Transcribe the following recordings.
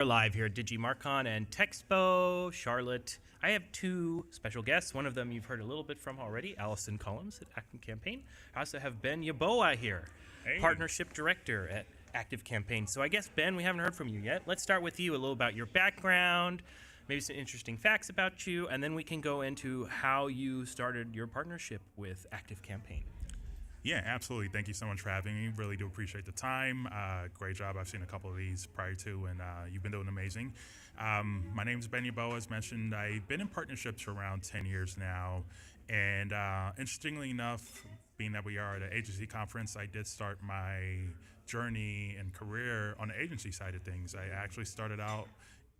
We're live here at DigiMarcon and Texpo, Charlotte. I have two special guests. One of them you've heard a little bit from already, Allison Collins at Active Campaign. I also have Ben Yaboa here, Partnership Director at Active Campaign. So I guess, Ben, we haven't heard from you yet. Let's start with you, a little about your background, maybe some interesting facts about you, and then we can go into how you started your partnership with Active Campaign. Yeah, absolutely. Thank you so much for having me. Really do appreciate the time. Great job. I've seen a couple of these prior to, and you've been doing amazing. My name is Ben Yaboa, as mentioned. I've been in partnerships for around 10 years now. And interestingly enough, being that we are at an agency conference, I did start my journey and career on the agency side of things. I actually started out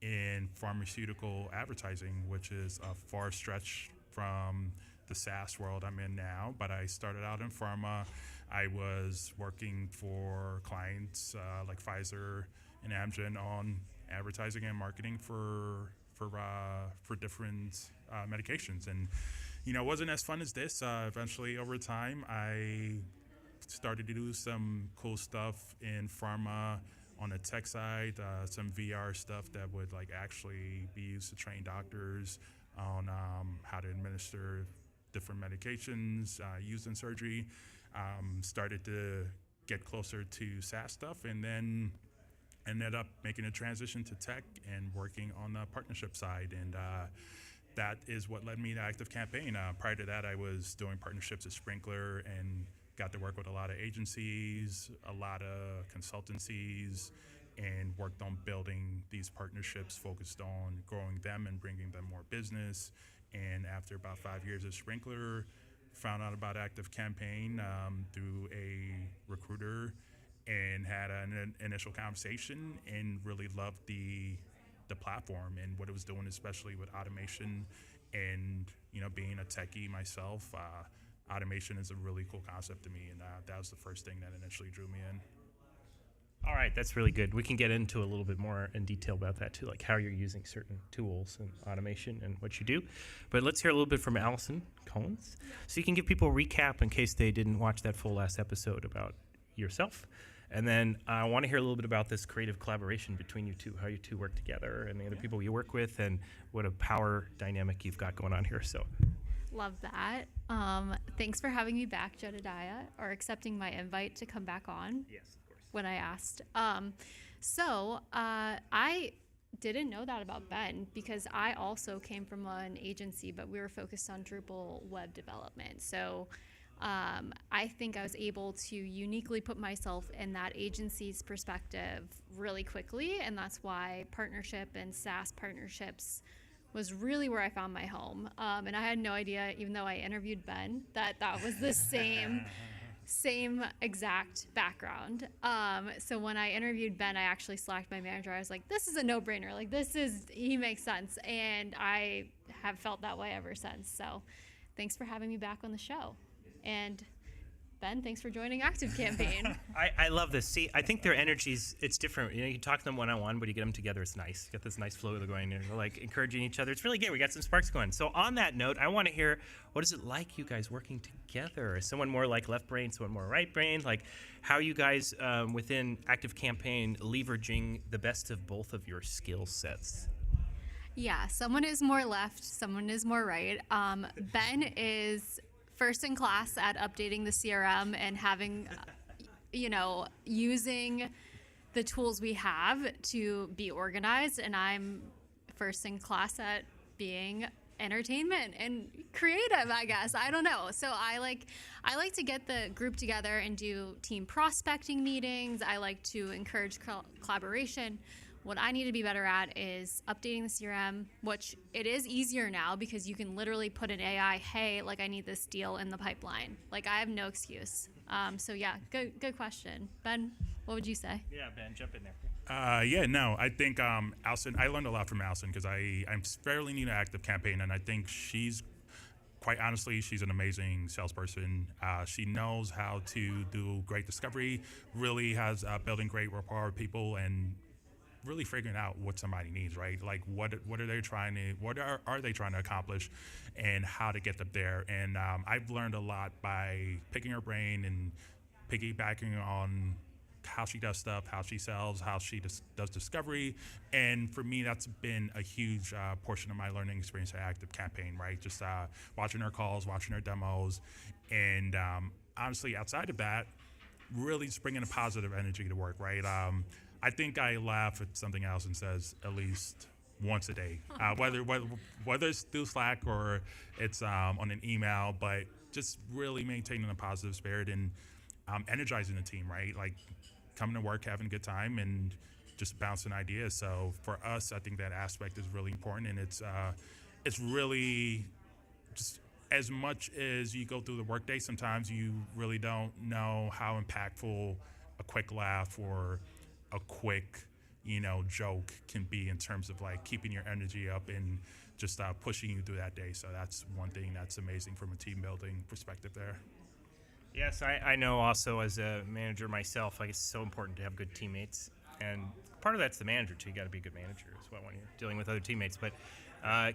in pharmaceutical advertising, which is a far stretch from the SaaS world I'm in now, but I started out in pharma. I was working for clients like Pfizer and Amgen on advertising and marketing for different medications, and it wasn't as fun as this. Eventually, over time, I started to do some cool stuff in pharma on the tech side, some VR stuff that would actually be used to train doctors on how to administer different medications used in surgery. Started to get closer to SaaS stuff, and then ended up making a transition to tech and working on the partnership side. And that is what led me to Active Campaign. Prior to that, I was doing partnerships at Sprinkler and got to work with a lot of agencies, a lot of consultancies, and worked on building these partnerships focused on growing them and bringing them more business. And after about 5 years at Sprinkler, found out about Active Campaign through a recruiter and had an initial conversation and really loved the platform and what it was doing, especially with automation. And being a techie myself, automation is a really cool concept to me, and that was the first thing that initially drew me in. All right, that's really good. We can get into a little bit more in detail about that too, like how you're using certain tools and automation and what you do. But let's hear a little bit from Allison Collins. So you can give people a recap in case they didn't watch that full last episode about yourself. And then I want to hear a little bit about this creative collaboration between you two, how you two work together and the other people you work with, and what a power dynamic you've got going on here. So. Love that. Thanks for having me back, Jedediah, or accepting my invite to come back on. Yes, of course. When I asked. I didn't know that about Ben because I also came from an agency, but we were focused on Drupal web development. So I think I was able to uniquely put myself in that agency's perspective really quickly, and that's why partnership and SaaS partnerships was really where I found my home. And I had no idea, even though I interviewed Ben, that was the same exact background. So when I interviewed Ben, I actually slacked my manager. I was like, this is a no-brainer. He makes sense. And I have felt that way ever since. So thanks for having me back on the show. And Ben, thanks for joining Active Campaign. I love this. See, I think their energies, it's different. You can talk to them one-on-one, but you get them together, it's nice. You get this nice flow going, and they're encouraging each other. It's really good. We got some sparks going. So on that note, I want to hear, what is it like you guys working together? Is someone more left brain, someone more right brain? How you guys within Active Campaign leveraging the best of both of your skill sets? Yeah, someone is more left, someone is more right. Ben is first in class at updating the CRM and having, using the tools we have to be organized. And I'm first in class at being entertainment and creative, I guess. I don't know. So I like to get the group together and do team prospecting meetings. I like to encourage collaboration. What I need to be better at is updating the CRM, which it is easier now because you can literally put an AI, hey, I need this deal in the pipeline. I have no excuse. So yeah, good question. Ben, what would you say? Yeah, Ben, jump in there. I think Allison, I learned a lot from Allison because I'm fairly new to Active Campaign, and I think quite honestly, she's an amazing salesperson. She knows how to do great discovery, really has building great rapport with people, and really figuring out what somebody needs, right? What are they trying to accomplish, and how to get them there. And I've learned a lot by picking her brain and piggybacking on how she does stuff, how she sells, how she does discovery. And for me, that's been a huge portion of my learning experience at Active Campaign, right? Just watching her calls, watching her demos. And honestly, outside of that, really just bringing a positive energy to work, right? I think I laugh at something else and says at least once a day, whether it's through Slack or it's on an email, but just really maintaining a positive spirit and energizing the team, right? Like coming to work, having a good time, and just bouncing ideas. So for us, I think that aspect is really important, and it's really just as much as you go through the workday, sometimes you really don't know how impactful a quick laugh or a quick, joke can be in terms of like keeping your energy up and just pushing you through that day. So that's one thing that's amazing from a team building perspective there. Yes, I know also as a manager myself, like it's so important to have good teammates. And part of that's the manager, too. You got to be a good manager as well when you're dealing with other teammates. But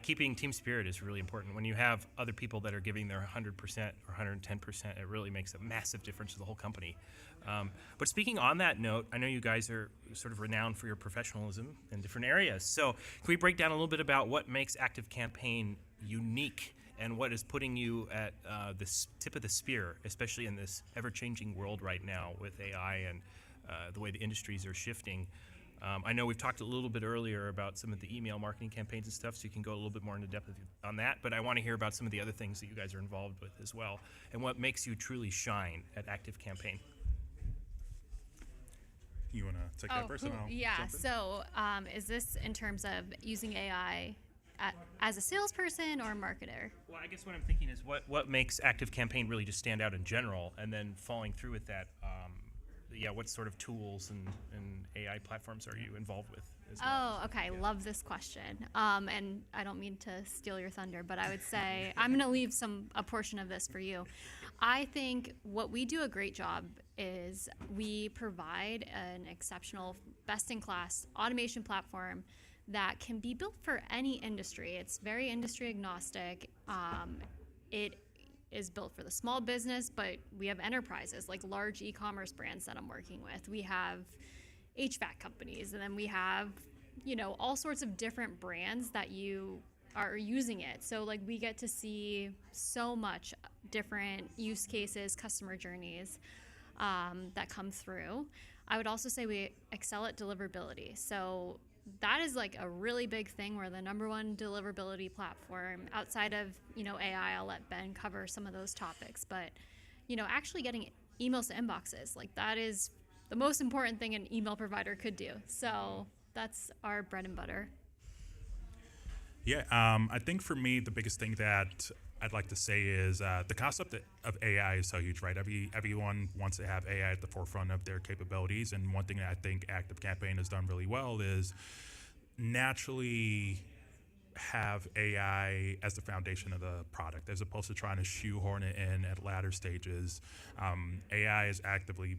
keeping team spirit is really important. When you have other people that are giving their 100% or 110%, it really makes a massive difference to the whole company. But speaking on that note, I know you guys are sort of renowned for your professionalism in different areas. So can we break down a little bit about what makes Active Campaign unique and what is putting you at the tip of the spear, especially in this ever-changing world right now with AI and the way the industries are shifting? I know we've talked a little bit earlier about some of the email marketing campaigns and stuff, so you can go a little bit more into depth on that, but I want to hear about some of the other things that you guys are involved with as well, and what makes you truly shine at Active Campaign. You want to take that first? Cool. And I'll Yeah. jump in? So, is this in terms of using AI as a salesperson or a marketer? Well, I guess what I'm thinking is what makes Active Campaign really just stand out in general, and then following through with that, what sort of tools and AI platforms are you involved with as well? Oh, okay. Love this question. And I don't mean to steal your thunder, but I would say I'm going to leave a portion of this for you. I think what we do a great job is we provide an exceptional, best-in-class automation platform that can be built for any industry. It's very industry agnostic. It is built for the small business, but we have enterprises like large e-commerce brands that I'm working with. We have HVAC companies, and then we have, all sorts of different brands that you are using it. So like we get to see so much different use cases, customer journeys that come through. I would also say we excel at deliverability. So that is like a really big thing. We're the number one deliverability platform outside of, AI. I'll let Ben cover some of those topics, but, actually getting emails to inboxes, like that is the most important thing an email provider could do. So that's our bread and butter. Yeah, I think for me, the biggest thing that I'd like to say is the concept of AI is so huge, right? Everyone wants to have AI at the forefront of their capabilities, and one thing that I think Active Campaign has done really well is naturally have AI as the foundation of the product, as opposed to trying to shoehorn it in at latter stages. AI is actively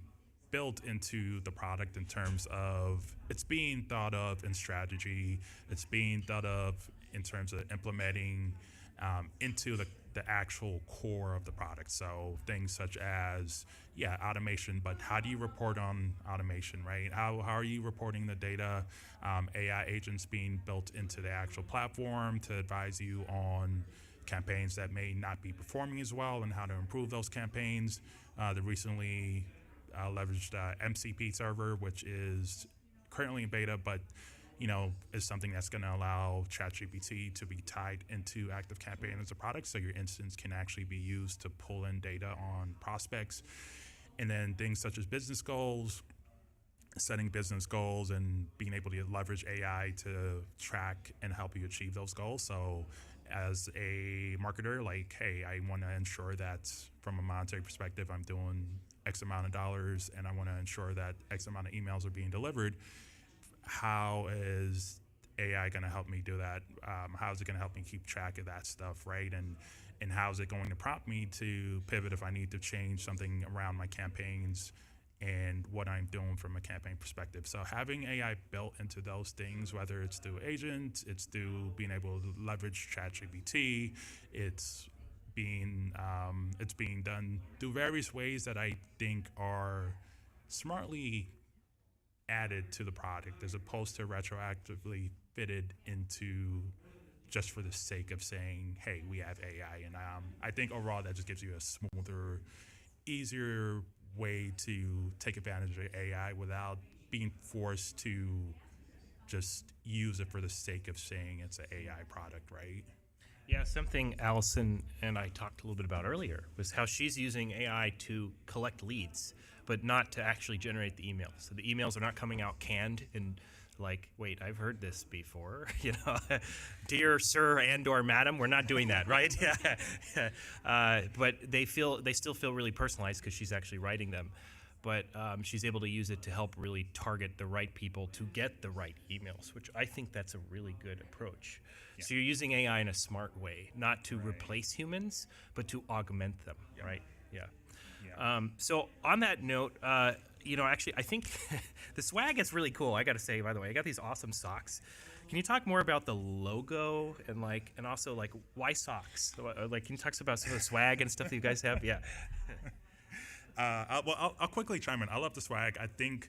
built into the product in terms of it's being thought of in strategy, it's being thought of in terms of implementing into the actual core of the product. So things such as, automation, but how do you report on automation, right? How are you reporting the data? AI agents being built into the actual platform to advise you on campaigns that may not be performing as well and how to improve those campaigns. The recently leveraged MCP server, which is currently in beta, but is something that's going to allow ChatGPT to be tied into Active Campaign as a product, so your instance can actually be used to pull in data on prospects. And then things such as business goals, setting business goals, and being able to leverage AI to track and help you achieve those goals. So as a marketer, like, hey, I want to ensure that from a monetary perspective, I'm doing X amount of dollars, and I want to ensure that X amount of emails are being delivered. How is AI going to help me do that? How is it going to help me keep track of that stuff, right? And how is it going to prompt me to pivot if I need to change something around my campaigns and what I'm doing from a campaign perspective? So having AI built into those things, whether it's through agents, it's through being able to leverage ChatGPT, it's being done through various ways that I think are smartly added to the product as opposed to retroactively fitted into just for the sake of saying, hey, we have AI. And I think overall that just gives you a smoother, easier way to take advantage of AI without being forced to just use it for the sake of saying it's an AI product, right? Yeah, something Allison and I talked a little bit about earlier was how she's using AI to collect leads, but not to actually generate the emails. So the emails are not coming out canned and like, wait, I've heard this before, dear sir and or madam, we're not doing that, right? But they still feel really personalized because she's actually writing them. But she's able to use it to help really target the right people to get the right emails, which I think that's a really good approach. Yeah. So you're using AI in a smart way, not to replace humans, but to augment them, right? Yeah. So on that note, actually, I think the swag is really cool. I got to say, by the way, I got these awesome socks. Can you talk more about the logo and also why socks? Can you talk about some of the swag and stuff that you guys have? Yeah. I'll quickly chime in. I love the swag. I think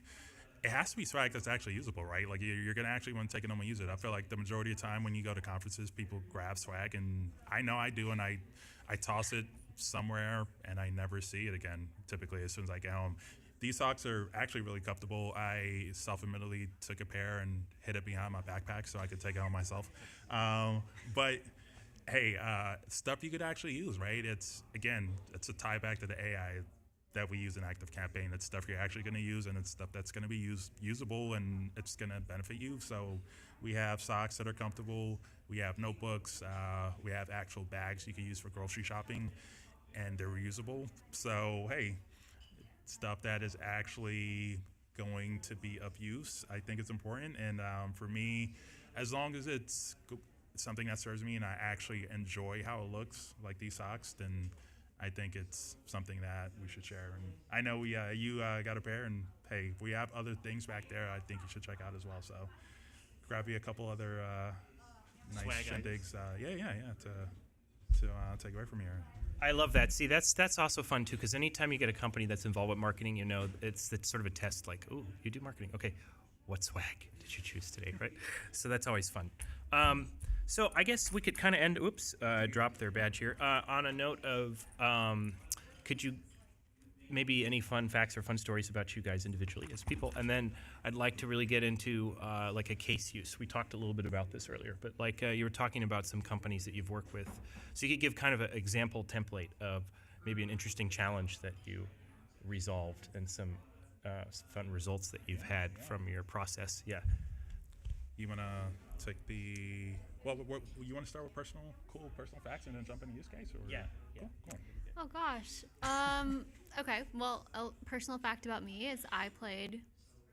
it has to be swag that's actually usable, right? Like you're gonna actually want to take it home and use it. I feel like the majority of the time when you go to conferences, people grab swag, and I know I do, and I toss it somewhere and I never see it again. Typically, as soon as I get home. These socks are actually really comfortable. I self-admittedly took a pair and hid it behind my backpack so I could take it home myself. But hey, stuff you could actually use, right? It's a tie back to the AI that we use in Active Campaign. It's stuff you're actually going to use, and it's stuff that's going to be usable, and it's going to benefit you. So we have socks that are comfortable. We have notebooks. We have actual bags you can use for grocery shopping, and they're reusable. So hey, stuff that is actually going to be of use, I think it's important. And for me, as long as it's something that serves me and I actually enjoy how it looks, like these socks, then I think it's something that we should share. And I know you got a pair, and hey, we have other things back there I think you should check out as well. So grab you a couple other nice shindigs. To take away from here. I love that. See, that's also fun too, because anytime you get a company that's involved with marketing, it's sort of a test. Like, oh, you do marketing, okay? What swag did you choose today, right? So that's always fun. So I guess we could kind of end. Oops, drop their badge here. On a note of, could you maybe any fun facts or fun stories about you guys individually as people, and then I'd like to really get into a case use. We talked a little bit about this earlier, but you were talking about some companies that you've worked with, so you could give kind of an example template of maybe an interesting challenge that you resolved and some fun results that you've had from your process. Yeah. You want to take the you want to start with cool personal facts and then jump into use case? Or? Yeah. Cool. Oh gosh. Okay. Well, a personal fact about me is I played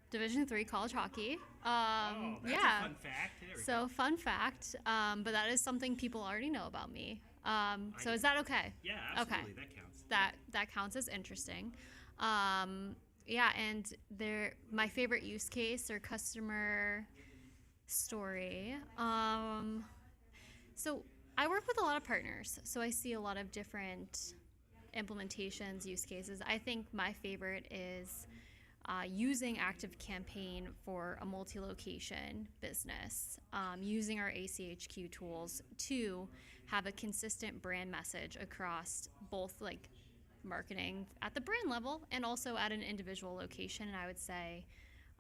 Division III college hockey. That's a fun fact. There we go. Fun fact. But that is something people already know about me. So is that okay? Yeah, absolutely. Okay. That counts. That counts as interesting. And my favorite use case or customer story. So I work with a lot of partners, so I see a lot of different implementations, use cases. I think my favorite is using Active Campaign for a multi-location business, using our ACHQ tools to have a consistent brand message across both marketing at the brand level and also at an individual location. And I would say,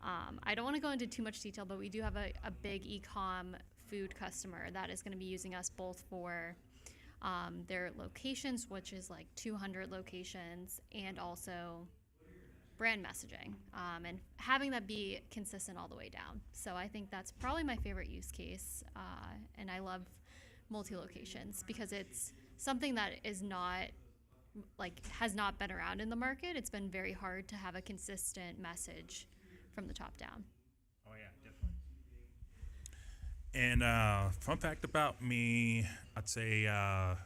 I don't want to go into too much detail, but we do have a big e-com food customer that is going to be using us both for their locations, which is 200 locations, and also brand messaging, and having that be consistent all the way down. So I think that's probably my favorite use case, and I love multi-locations because it's something that is not has not been around in the market. It's been very hard to have a consistent message from the top down. Oh yeah, definitely. And fun fact about me, I'd say I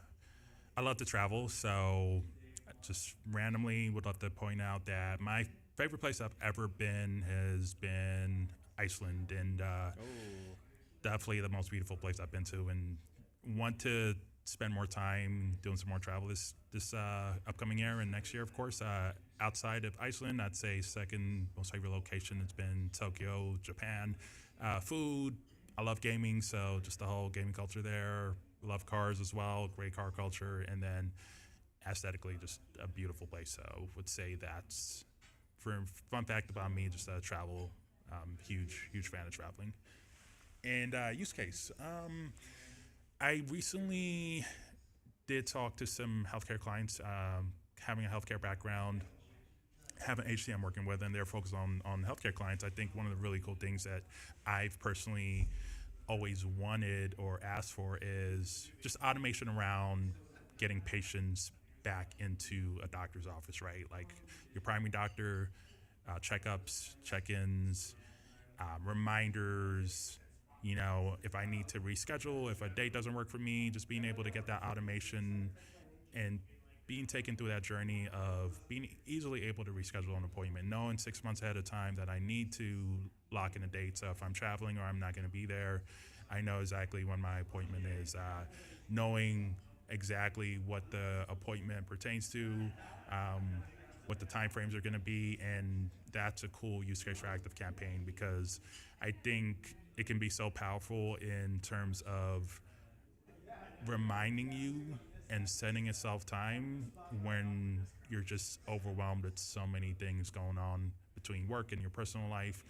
love to travel, so I just randomly would love to point out that my favorite place I've ever been has been Iceland, and definitely the most beautiful place I've been to, and want to spend more time doing some more travel this upcoming year and next year, of course. outside of Iceland, I'd say second most favorite location has been Tokyo, Japan. Food, I love gaming, so just the whole gaming culture there. Love cars as well, great car culture, and then aesthetically, just a beautiful place. So would say that's, for fun fact about me, just travel, huge fan of traveling. And use case, I recently did talk to some healthcare clients, having a healthcare background, have an agency I'm working with, and they're focused on healthcare clients. I think one of the really cool things that I've personally always wanted or asked for is just automation around getting patients back into a doctor's office, right? Like your primary doctor, checkups, check-ins, reminders. You know, if I need to reschedule, if a date doesn't work for me, just being able to get that automation and being taken through that journey of being easily able to reschedule an appointment, knowing 6 months ahead of time that I need to lock in a date. So if I'm traveling or I'm not going to be there, I know exactly when my appointment is, knowing exactly what the appointment pertains to, what the time frames are going to be, and that's a cool use case for Active Campaign because I think it can be so powerful in terms of reminding you and setting yourself time when you're just overwhelmed with so many things going on between work and your personal life.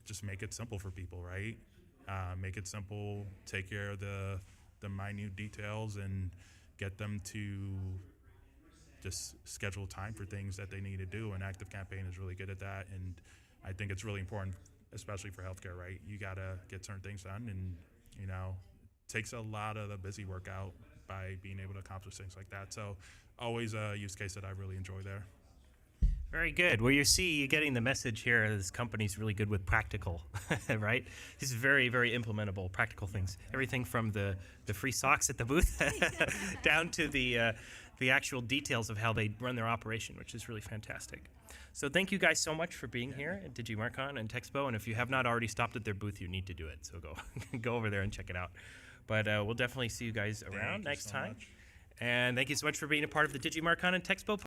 Just make it simple for people, right? Make it simple, take care of the minute details, and get them to just schedule time for things that they need to do. And Active Campaign is really good at that, and I think it's really important, especially for healthcare, right? You gotta get certain things done, and you know, takes a lot of the busy work out by being able to accomplish things like that. So always a use case that I really enjoy there. Very good. Well, you see, you're getting the message here. This company's really good with practical, right? This is very, very implementable, practical things. Everything from the free socks at the booth down to the actual details of how they run their operation, which is really fantastic. So thank you guys so much for being here at DigiMarcon and Texpo. And if you have not already stopped at their booth, you need to do it. So go over there and check it out. But we'll definitely see you guys around next time. Much. And thank you so much for being a part of the DigiMarcon and Texpo